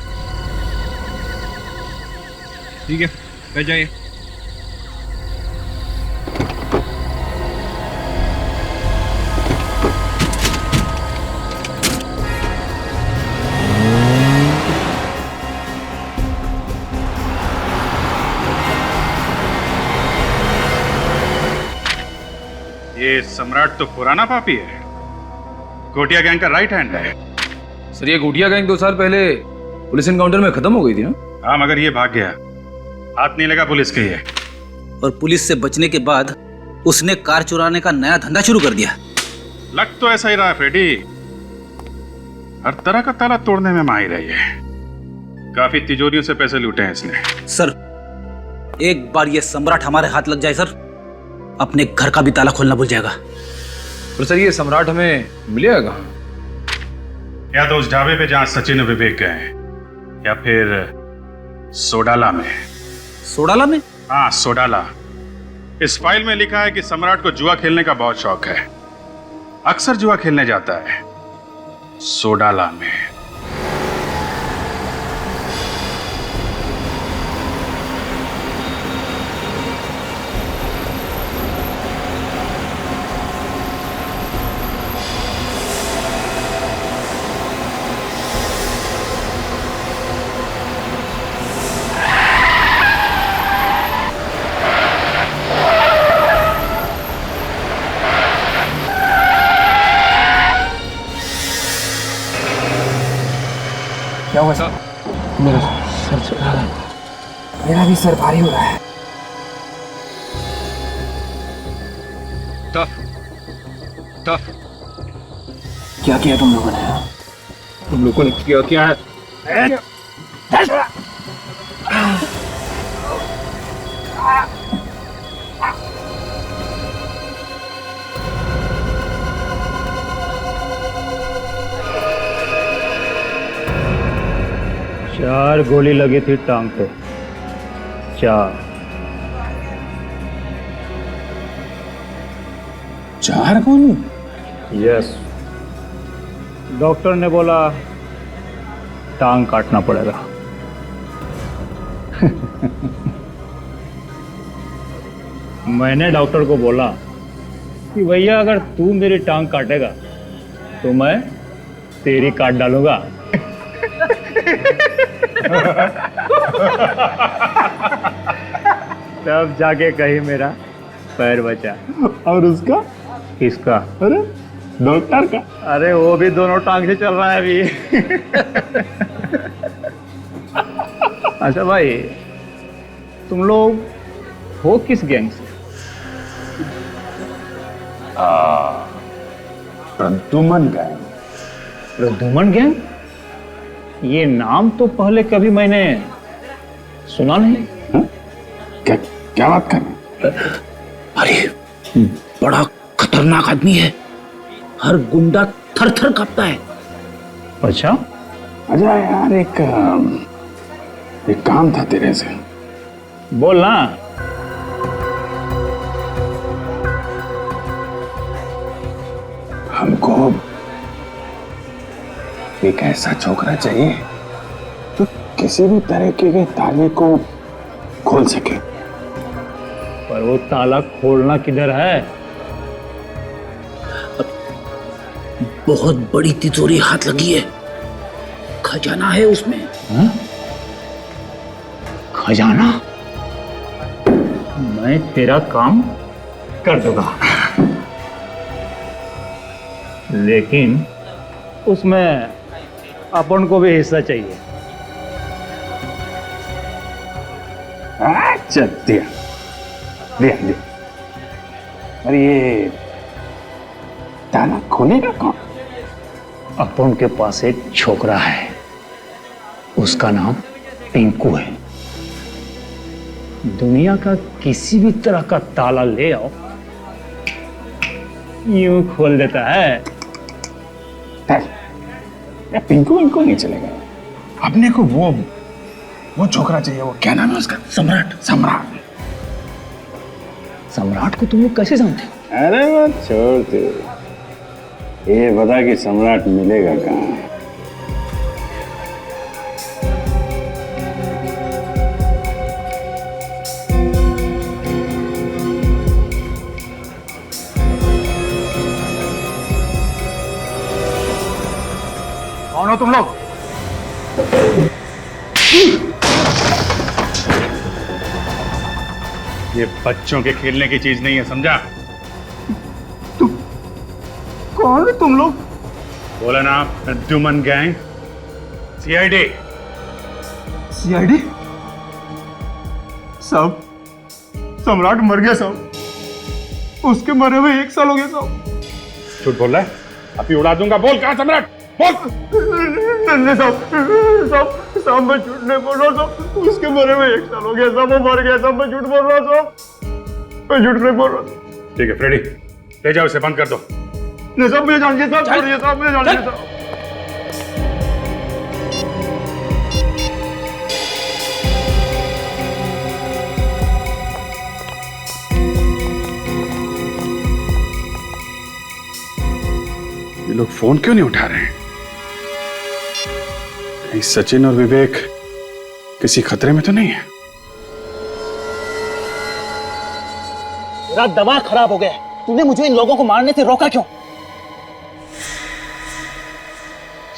Speaker 6: ठीक है, बैठ जाइए।
Speaker 4: ये सम्राट तो पुराना पापी है, गोटिया गैंग का राइट हैंड है।
Speaker 18: सर ये गोटिया गैंग 2 साल पहले पुलिस एनकाउंटर में खत्म हो गई थी ना?
Speaker 4: हाँ मगर ये भाग गया, हाथ नहीं लगा पुलिस के। ये
Speaker 5: और पुलिस से बचने के बाद उसने कार चुराने का नया धंधा शुरू कर दिया।
Speaker 4: लग तो ऐसा ही रहा फ्रेडी, हर तरह का ताला तोड़ने में माहिर है ये। काफी तिजोरियों से पैसे लूटे हैं इसने।
Speaker 5: सर एक बार ये सम्राट हमारे हाथ लग जाए सर, अपने घर का भी ताला खोलना भूल जाएगा।
Speaker 18: तो सर ये सम्राट हमें मिलेगा कहाँ?
Speaker 4: या तो उस ढाबे पे जहां सचिन और विवेक गए, या फिर सोडाला में।
Speaker 5: सोडाला में?
Speaker 4: हाँ सोडाला। इस फाइल में लिखा है कि सम्राट को जुआ खेलने का बहुत शौक है, अक्सर जुआ खेलने जाता है सोडाला में।
Speaker 13: भी सर भारी हो रहा है।
Speaker 4: टफ
Speaker 13: क्या किया तुम लोगों ने?
Speaker 4: तुम लोगों ने किया क्या है?
Speaker 1: 4 गोली लगी थी टांग पे।
Speaker 13: 4 गोली?
Speaker 1: यस। डॉक्टर ने बोला टांग काटना पड़ेगा। मैंने डॉक्टर को बोला कि भैया अगर तू मेरी टांग काटेगा तो मैं तेरी काट डालूंगा। तब जाके कहीं मेरा पैर बचा।
Speaker 2: और उसका?
Speaker 1: किसका?
Speaker 2: अरे डॉक्टर का।
Speaker 1: अरे वो भी दोनों टांग से चल रहा है अभी। अच्छा भाई, तुम लोग हो किस गैंग से?
Speaker 2: प्रद्युमन गैंग।
Speaker 1: प्रद्युमन गैंग? ये नाम तो पहले कभी मैंने सुना नहीं।
Speaker 2: क्या बात कर रहे?
Speaker 3: अरे बड़ा खतरनाक आदमी है, हर गुंडा थर थर कांपता है।
Speaker 1: अच्छा?
Speaker 2: अच्छा यार, एक काम था तेरे से।
Speaker 1: बोल ना।
Speaker 2: हमको एक ऐसा छोकरा चाहिए जो किसी भी तरीके के ताले को खोल सके।
Speaker 1: पर वो ताला खोलना किधर है?
Speaker 3: बहुत बड़ी तिजोरी हाथ लगी है, खजाना है उसमें।
Speaker 1: हा? खजाना? मैं तेरा काम कर दूंगा, लेकिन उसमें अपन को भी हिस्सा चाहिए।
Speaker 2: अच्छा दिया दिया दिया। अरे ये ताला खोलेगा कौन?
Speaker 1: अपन के पास एक छोकरा है, उसका नाम पिंकू है। दुनिया का किसी भी तरह का ताला ले आओ, यूं खोल देता है।
Speaker 2: पिंकू इनको नहीं चलेगा। अपने को वो छोकरा चाहिए। वो क्या नाम है उसका?
Speaker 3: सम्राट।
Speaker 2: सम्राट।
Speaker 1: सम्राट को तुम लोग कैसे जानते?
Speaker 2: अरे वो छोड़ दे, ये बता कि सम्राट मिलेगा कहाँ?
Speaker 4: कौन हो तुम लोग? ये बच्चों के खेलने की चीज नहीं है, समझा?
Speaker 2: कौन है तुम लोग?
Speaker 4: बोला ना, प्रद्युमन गैंग, सीआईडी।
Speaker 2: सीआईडी? साहब, सम्राट मर गया साहब। उसके मरे हुए 1 साल हो गया साहब।
Speaker 4: झूठ बोल रहा है? अभी उड़ा दूंगा। बोल कहाँ सम्राट? बोल।
Speaker 2: नन्हे साहब मैं झूठ नहीं बोल रहा साहब। उसके मरे हुए 1 साल हो गया साहब। वो मर गया साहब। मैं झूठ बोल रहा साहब। मैं झूठ नहीं बोल रहा।
Speaker 4: ठीक है फ्रेडी, ले जाओ इसे, बंद कर दो।
Speaker 2: नहीं साहब, मुझे जान के साहब, छोड़िए साहब, मुझे जान के साहब।
Speaker 12: ये लोग फोन क्यों नहीं उठा रहे हैं? कहीं सचिन और विवेक किसी खतरे में तो नहीं है?
Speaker 7: मेरा दिमाग खराब हो गया। तूने मुझे इन लोगों को मारने से रोका क्यों?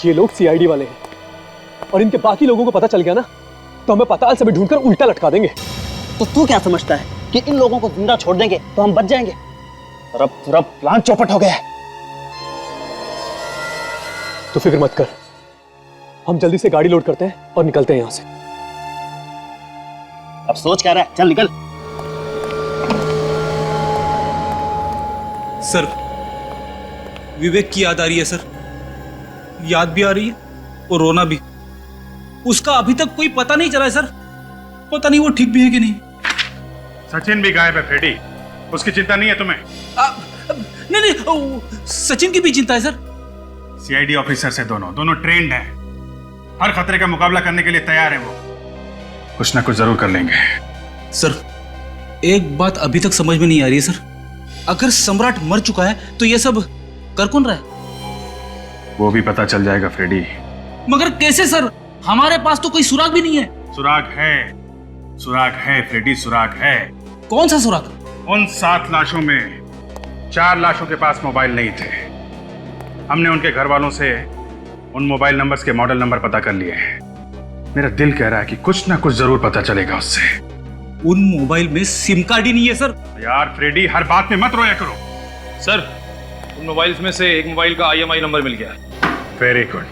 Speaker 9: ये लोग सीआईडी वाले हैं और इनके बाकी लोगों को पता चल गया ना तो हमें पताल से भी ढूंढकर उल्टा लटका देंगे।
Speaker 7: तो तू क्या समझता है कि इन लोगों को जिंदा छोड़ देंगे तो हम बच जाएंगे? और अब पूरा प्लान चौपट हो गया है।
Speaker 9: तो फिक्र मत कर, हम जल्दी से गाड़ी लोड करते हैं और निकलते हैं यहां से।
Speaker 7: अब सोच क्या रहा है, चल निकल।
Speaker 5: सर, विवेक की याद आ रही है सर, याद भी आ रही है और रोना भी। उसका अभी तक कोई पता नहीं चला है सर, पता नहीं वो ठीक भी है कि नहीं।
Speaker 4: सचिन भी गायब है फ्रेडी, उसकी चिंता नहीं है तुम्हें?
Speaker 5: नहीं नहीं, सचिन की भी चिंता है सर।
Speaker 4: सीआईडी ऑफिसर से दोनों ट्रेंड हैं, हर खतरे का मुकाबला करने के लिए तैयार हैं। वो कुछ ना कुछ जरूर कर लेंगे।
Speaker 5: सर, एक बात अभी तक समझ में नहीं आ रही है सर, अगर सम्राट मर चुका है तो ये सब कर कौन रहा है?
Speaker 4: वो भी पता चल जाएगा फ्रेडी।
Speaker 5: मगर कैसे सर, हमारे पास तो कोई सुराग भी नहीं है।
Speaker 4: सुराग है फ्रेडी, सुराग है।
Speaker 5: कौन सा सुराग?
Speaker 4: उन 7 लाशों में 4 लाशों के पास मोबाइल नहीं थे। हमने उनके घर वालों से उन मोबाइल नंबर्स के मॉडल नंबर पता कर लिए हैं। मेरा दिल कह रहा है कि कुछ ना कुछ जरूर पता चलेगा उससे।
Speaker 5: उन मोबाइल में सिम कार्ड ही नहीं है सर।
Speaker 4: यार फ्रेडी, हर बात में मत रोया करो।
Speaker 18: सर, उन मोबाइल्स में से एक मोबाइल का IMI नंबर मिल गया है।
Speaker 4: Very good.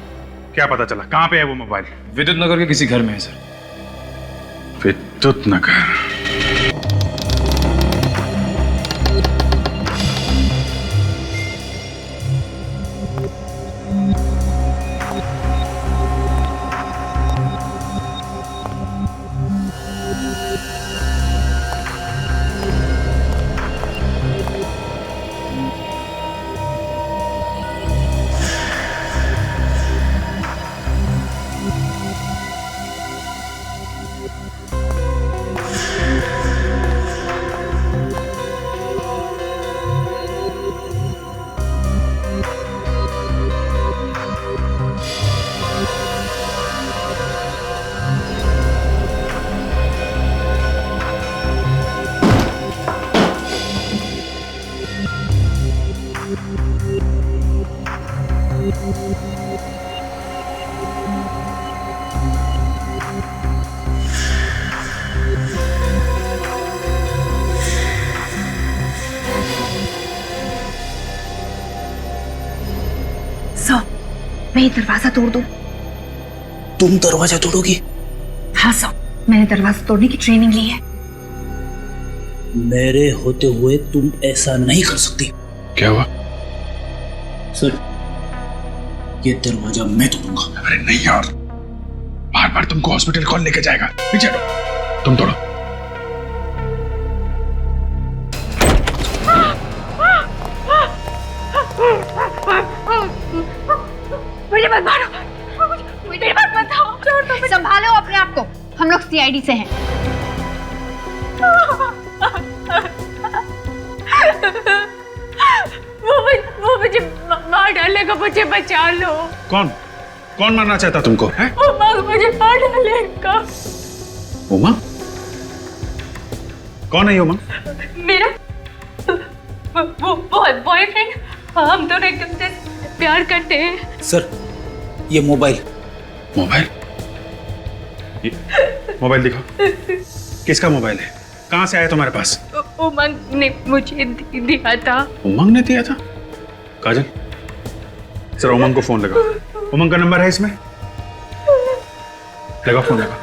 Speaker 4: क्या पता चला, कहाँ पे है वो मोबाइल?
Speaker 18: विद्युत नगर के किसी घर में है सर।
Speaker 4: विद्युत नगर।
Speaker 15: मैं ये दरवाजा तोड़ दूं?
Speaker 5: तुम दरवाजा तोड़ोगी?
Speaker 15: हाँ सर, मैंने दरवाजा तोड़ने की ट्रेनिंग ली है।
Speaker 5: मेरे होते हुए तुम ऐसा नहीं कर सकती।
Speaker 4: क्या हुआ?
Speaker 5: सर, ये दरवाजा मैं तोड़ूंगा।
Speaker 4: अरे नहीं यार, बार बार तुमको हॉस्पिटल कौन लेके जाएगा? पीछे हटो, तुम तोड़ो।
Speaker 15: मुझे मत मारो, मुझे मत बताओ। संभालो अपने आप को, हम लोग CID से हैं।
Speaker 11: वो मुझे मार डालेगा, मुझे बचा लो।
Speaker 4: कौन मारना चाहता तुमको? है?
Speaker 11: उमंग मुझे मार डालेगा।
Speaker 4: उमंग? कौन है ये उमंग?
Speaker 11: मेरा वो बॉयफ्रेंड। हम दोनों एकदम से प्यार करते हैं।
Speaker 5: सर, ये मोबाइल
Speaker 4: मोबाइल दिखाओ। किसका मोबाइल है? कहाँ से आया तुम्हारे पास?
Speaker 11: उमंग ने मुझे दिया था।
Speaker 4: उमंग ने दिया था? काजल, सर उमंग को फोन लगाओ। उमंग का नंबर है इसमें? लगाओ फोन, लगाओ।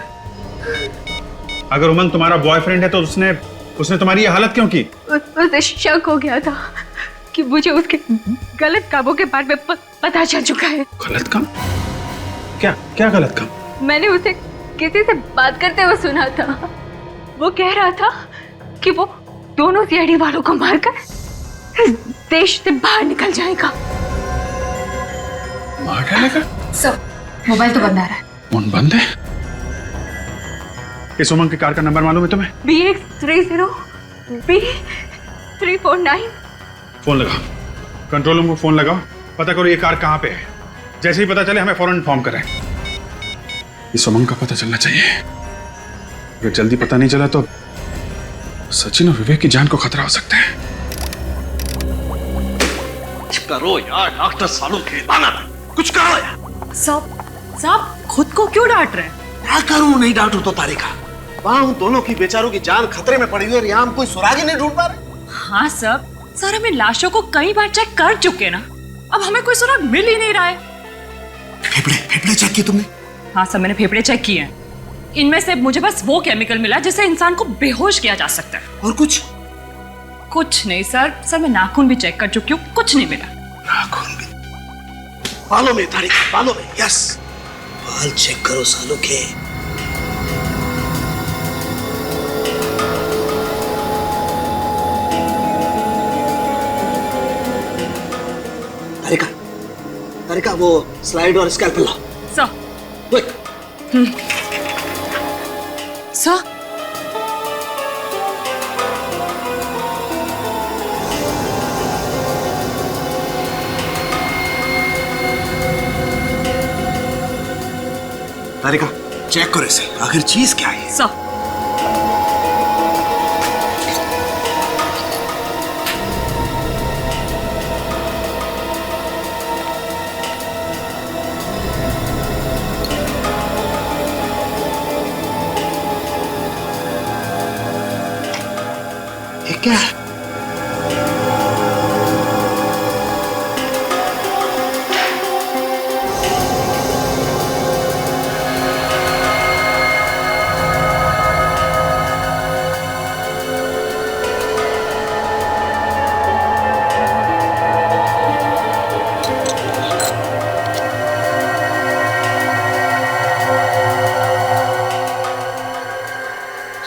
Speaker 4: अगर उमंग तुम्हारा बॉयफ्रेंड है तो उसने तुम्हारी ये हालत क्यों की?
Speaker 11: उसे शक हो गया था कि मुझे उसके गलत कामों के बारे में पता चल चुका है।
Speaker 4: गलत काम? क्या गलत काम?
Speaker 11: मैंने उसे किसी से बात करते हुए सुना था। वो कह रहा था कि वो दोनों CID वालों को मारकर देश से बाहर निकल जाएगा।
Speaker 4: मार डालेगा?
Speaker 15: सर, मोबाइल तो बंद आ रहा है।
Speaker 4: फोन बंद है? इस उमंग की कार का नंबर मालूम है तुम्हें?
Speaker 11: BX30 B349।
Speaker 4: फोन लगाओ, कंट्रोल रूम को फोन लगाओ, पता करो ये कार कहाँ पे है। जैसे ही पता चले हमें फौरन इन्फॉर्म करें। इस उमंग का पता चलना चाहिए। अगर जल्दी पता नहीं चला तो सचिन और विवेक की जान को खतरा हो सकता है।
Speaker 16: करो यार, डॉक्टर सालों खेलाना कुछ करो यार।
Speaker 11: साहब खुद को क्यों डांट रहे हैं?
Speaker 16: क्या करूं, नहीं डांटू तो तारिका। वहां उन दोनों की बेचारों की जान खतरे में पड़ी हुई है, यहाँ हम कोई सुराग ही नहीं ढूंढ पा रहे।
Speaker 11: हाँ सर हमें लाशों को कई बार चेक कर चुके ना, अब हमें कोई सुराग मिल ही नहीं रहा है।
Speaker 16: फेफड़े चेक किए तुमने?
Speaker 11: हाँ सर, मैंने फेफड़े चेक किए हैं। इनमें से मुझे बस वो केमिकल मिला जिससे इंसान को बेहोश किया जा सकता है।
Speaker 16: और कुछ?
Speaker 11: कुछ नहीं सर। सर मैं नाखून भी चेक कर चुकी हूँ, कुछ नहीं मिला।
Speaker 16: नाखून भी? बालों में तारिका, बालों में। यस, बाल चेक करो सालों के। तारिका, तारिका वो स्लाइड और स्कैल्पेल लाओ।
Speaker 11: सर।
Speaker 16: क्विक।
Speaker 11: सर।
Speaker 16: तारिका चेक करो इसे, आखिर चीज क्या है?
Speaker 11: सर।
Speaker 16: ये क्या है?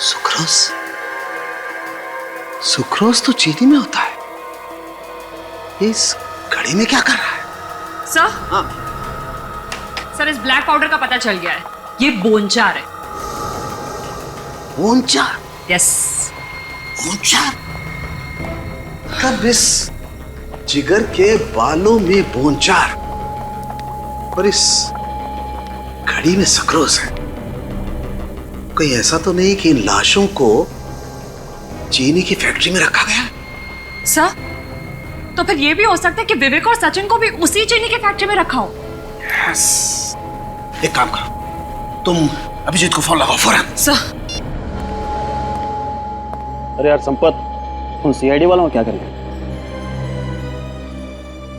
Speaker 16: सुक्रोज? सुक्रोज तो चीनी में होता है। इस घड़ी में क्या कर रहा है?
Speaker 11: सर। हाँ। सर इस ब्लैक पाउडर का पता चल गया है, ये बोनचार है।
Speaker 16: बोनचार?
Speaker 11: यस।
Speaker 16: बोनचार? कब इस जिगर के बालों में बोनचार और इस घड़ी में सुक्रोज है? कोई ऐसा तो नहीं कि इन लाशों को चीनी की फैक्ट्री में रखा गया?
Speaker 11: सर तो फिर ये भी हो सकता है कि विवेक और सचिन को भी उसी चीनी की फैक्ट्री में रखा हो।
Speaker 16: यस। एक काम करो, तुम अभिजीत को फोन लगाओ फौरन।
Speaker 11: सर।
Speaker 7: अरे यार संपत, उन सीआईडी वालों में क्या करेंगे?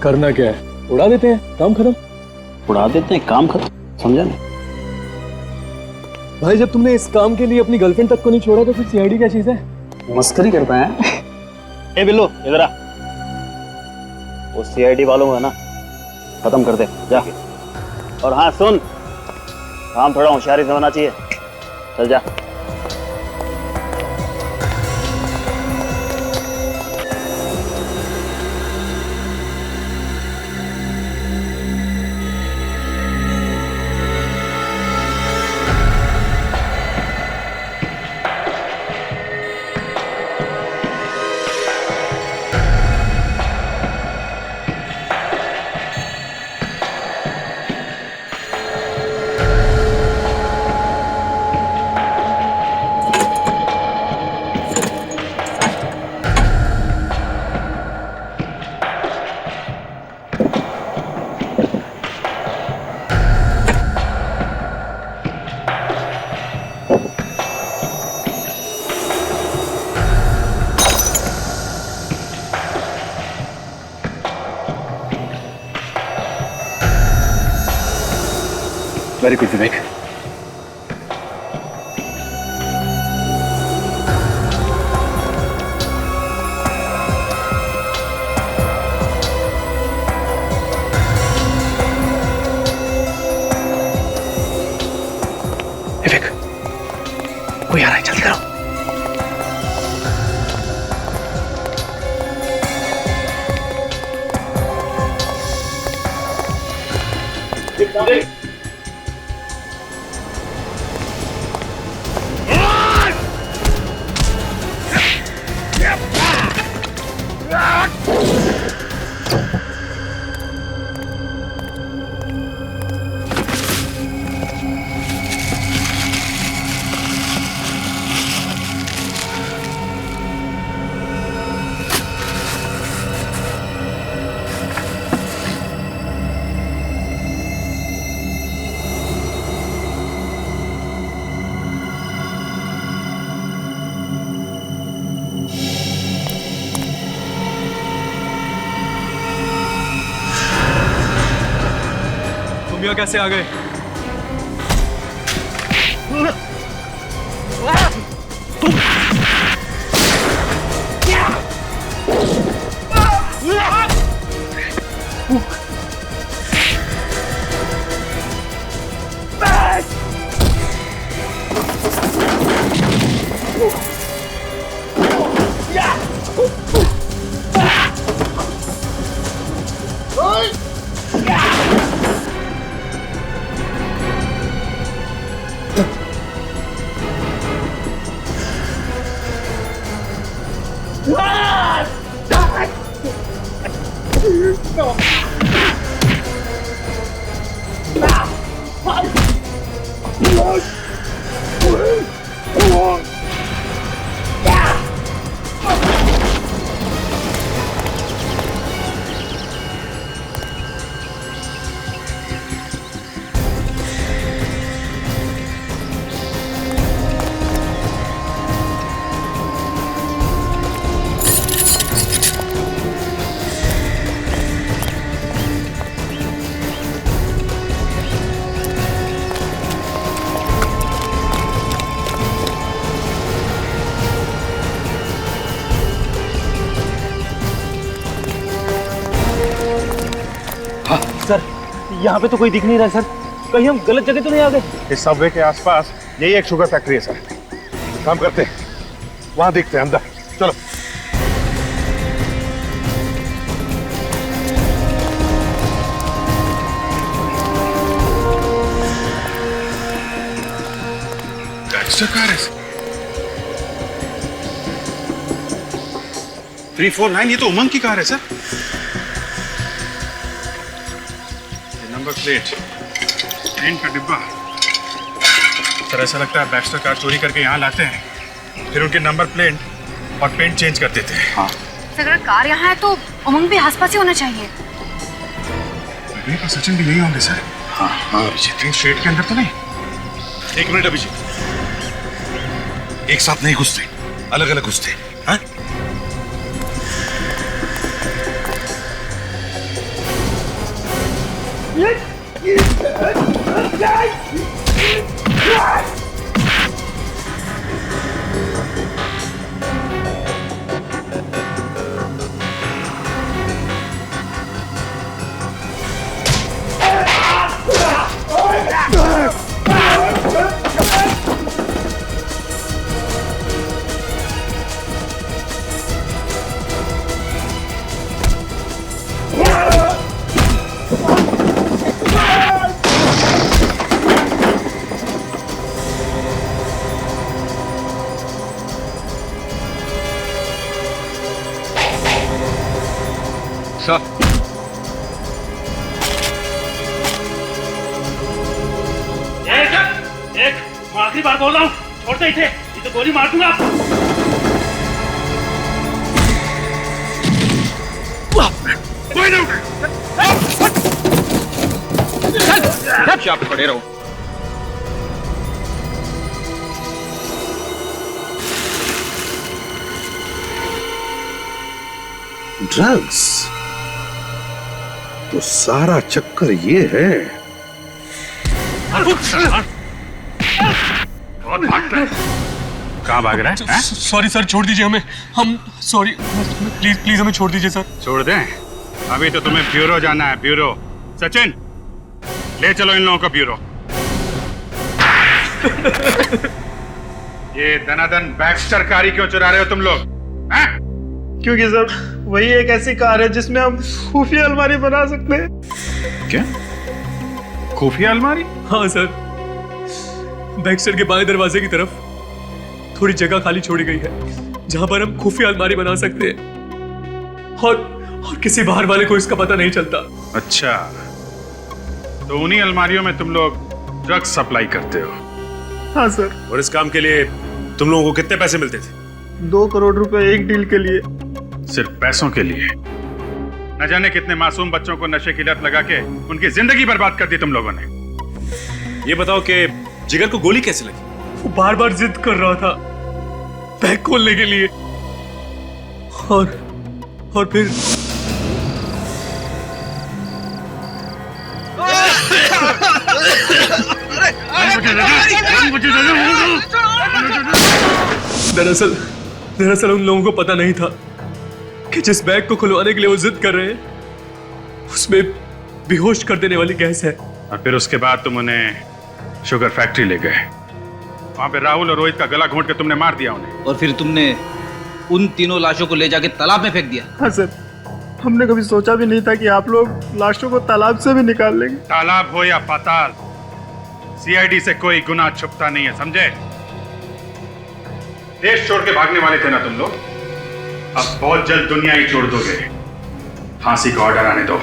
Speaker 9: करना क्या है, उड़ा देते हैं, काम खत्म।
Speaker 7: उड़ा देते हैं, काम खत्म? समझा नहीं
Speaker 9: भाई, जब तुमने इस काम के लिए अपनी गर्लफ्रेंड तक को नहीं छोड़ा तो फिर सीआईडी क्या चीज है?
Speaker 7: मस्करी करता है। ए बिल्लू इधर आ, वो सीआईडी वालों को है ना खत्म कर दे जा। और हाँ सुन, काम थोड़ा होशियारी से होना चाहिए, चल जा।
Speaker 13: वेरी गुड विवेक। विवेक कोई आ रहा है, जल्दी करो।
Speaker 9: तुम यहाँ कैसे आ गए? सर यहाँ पे तो कोई दिख नहीं रहा सर, कहीं हम गलत जगह तो नहीं आ गए?
Speaker 4: इस सबवे के आसपास यही एक शुगर फैक्ट्री है सर। काम करते हैं, वहां देखते हैं अंदर, चलो। कार है 349, ये तो उमंग की कार है सर। ये नंबर प्लेट, पेंट का डिब्बा। सर ऐसा लगता है बैक्स्टर कार चोरी करके यहाँ लाते हैं, फिर उनके नंबर प्लेट और पेंट चेंज कर देते हैं। हाँ।
Speaker 15: अगर कार यहाँ है तो उमंग भी आसपास ही होना चाहिए।
Speaker 4: सचिन भी यही होंगे सर। हाँ हाँ अभिजीत, शेड के अंदर तो नहीं। एक मिनट अभिजीत, एक साथ नहीं घुसते, अलग अलग घुसते। हाँ?
Speaker 10: मैं आखिरी बार बोल रहा हूँ, छोड़ते ही थे, ये तो गोली मार दूंगा।
Speaker 6: आप खड़े रहो।
Speaker 16: ड्रग्स तो सारा चक्कर ये है।
Speaker 4: कहाँ भाग रहा है?
Speaker 9: सॉरी सर, छोड़ दीजिए हमें, हम सॉरी, प्लीज प्लीज हमें छोड़ दीजिए सर।
Speaker 4: छोड़ दें? अभी तो तुम्हें ब्यूरो जाना है, ब्यूरो। सचिन, ले चलो इन लोगों को ब्यूरो। ये दनादन बैक्स्टर कारी क्यों चुरा रहे हो तुम लोग?
Speaker 2: क्योंकि सर वही एक ऐसी कार है जिसमें हम खुफिया अलमारी बना सकते हैं।
Speaker 4: क्या? खुफिया अलमारी?
Speaker 9: हाँ सर, बैक्स्टर के बाएं दरवाजे की तरफ थोड़ी जगह खाली छोड़ी गई है, जहां पर हम खुफिया अलमारी बना सकते हैं और किसी बाहर वाले को इसका पता नहीं चलता।
Speaker 4: अच्छा, तो उन्हीं अलमारियों में तुम लोग ड्रग्स सप्लाई करते हो?
Speaker 2: हाँ सर।
Speaker 17: और इस काम के लिए तुम लोगों को कितने पैसे मिलते थे?
Speaker 2: 2 करोड़ रुपए एक डील के लिए।
Speaker 4: सिर्फ पैसों के लिए? न जाने कितने मासूम बच्चों को नशे की लत लगा के उनकी जिंदगी बर्बाद कर दी तुम लोगों ने।
Speaker 17: ये बताओ कि जिगर को गोली कैसे लगी?
Speaker 9: वो बार बार जिद कर रहा था बैग खोलने के लिए, और फिर दरअसल उन लोगों को पता नहीं था कि जिस बैग को खुलवाने के लिए वो जिद कर रहे हैं उसमें बेहोश कर देने वाली गैस है।
Speaker 4: और फिर उसके बाद तुम उन्हें शुगर फैक्ट्री ले गए, वहां पे राहुल और रोहित का गला घोंट के तुमने मार दिया उन्हें।
Speaker 5: और फिर तुमने उन तीनों लाशों को ले जाके तालाब में फेंक दिया।
Speaker 2: हाँ सर, हमने कभी सोचा भी नहीं था कि आप लोग लाशों को तालाब से भी निकाल लेंगे।
Speaker 4: तालाब हो या पाताल, सीआईडी से कोई गुनाह छुपता नहीं है, समझे? देश छोड़ के भागने वाले थे ना तुम लोग, अब बहुत जल्द दुनिया ही छोड़ दोगे। फांसी का ऑर्डर आने दो।